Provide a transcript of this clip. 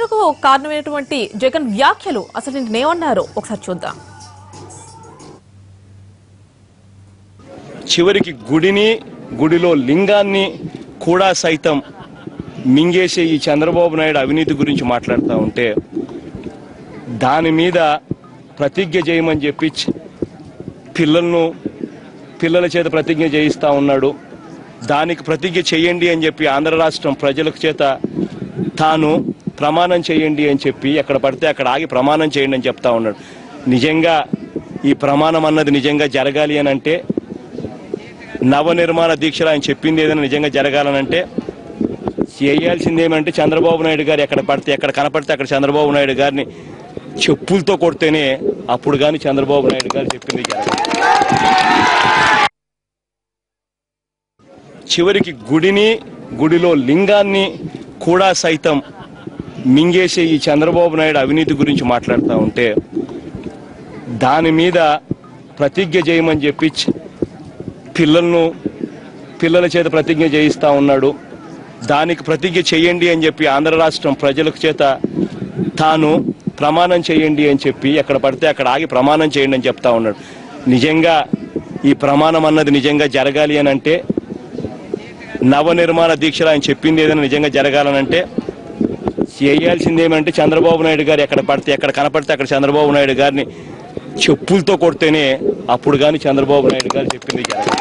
ఘటనకు కారణమైనటువంటి జగన్ వ్యాఖ్యలు అసలు ఏమన్నారో ఒకసారి చూద్దాం. చివరికి గుడిలో లింగాన్ని కూడా సైతం మింగేసే ఈ చంద్రబాబు నాయుడు అవినీతి గురించి మాట్లాడుతూ ఉంటే దాని మీద ప్రతిజ్ఞ చేయమని చెప్పి పిల్లల చేత ప్రతిజ్ఞ చేయిస్తూ ఉన్నాడు. దానికి ప్రతిజ్ఞ చేయండి అని చెప్పి ఆంధ్ర రాష్ట్రం ప్రజలకు చేత తాను ప్రమాణం చేయండి అని చెప్పి ఎక్కడ పడితే అక్కడ ఆగి ప్రమాణం చేయండి అని చెప్తా ఉన్నాడు. నిజంగా ఈ ప్రమాణం అన్నది నిజంగా జరగాలి అని అంటే, నవనిర్మాణ దీక్షలు ఆయన చెప్పింది ఏదైనా నిజంగా జరగాలనంటే చేయాల్సింది ఏమంటే చంద్రబాబు నాయుడు గారు ఎక్కడ కనపడితే అక్కడ చంద్రబాబు నాయుడు గారిని చెప్పులతో కొడితేనే అప్పుడు కానీ చంద్రబాబు నాయుడు గారు చెప్పింది జరగాలి. చివరికి గుడిలో లింగాన్ని కూడా సైతం మింగేసే ఈ చంద్రబాబు నాయుడు అవినీతి గురించి మాట్లాడుతూ ఉంటే దాని మీద ప్రతిజ్ఞ చేయమని చెప్పి పిల్లల చేత ప్రతిజ్ఞ చేయిస్తూ ఉన్నాడు. దానికి ప్రతిజ్ఞ చేయండి అని చెప్పి ఆంధ్ర రాష్ట్రం ప్రజలకు చేత తాను ప్రమాణం చేయండి అని చెప్పి ఎక్కడ పడితే అక్కడ ఆగి ప్రమాణం చేయండి అని చెప్తా ఉన్నాడు. నిజంగా ఈ ప్రమాణం అన్నది నిజంగా జరగాలి అని అంటే, నవనిర్మాణ దీక్షలు ఆయన చెప్పింది ఏదైనా నిజంగా జరగాలనంటే చేయాల్సింది ఏమంటే చంద్రబాబు నాయుడు గారు ఎక్కడ కనపడితే అక్కడ చంద్రబాబు నాయుడు గారిని చెప్పులతో కొడితేనే అప్పుడు కానీ చంద్రబాబు నాయుడు గారు చెప్పింది జరగాలి.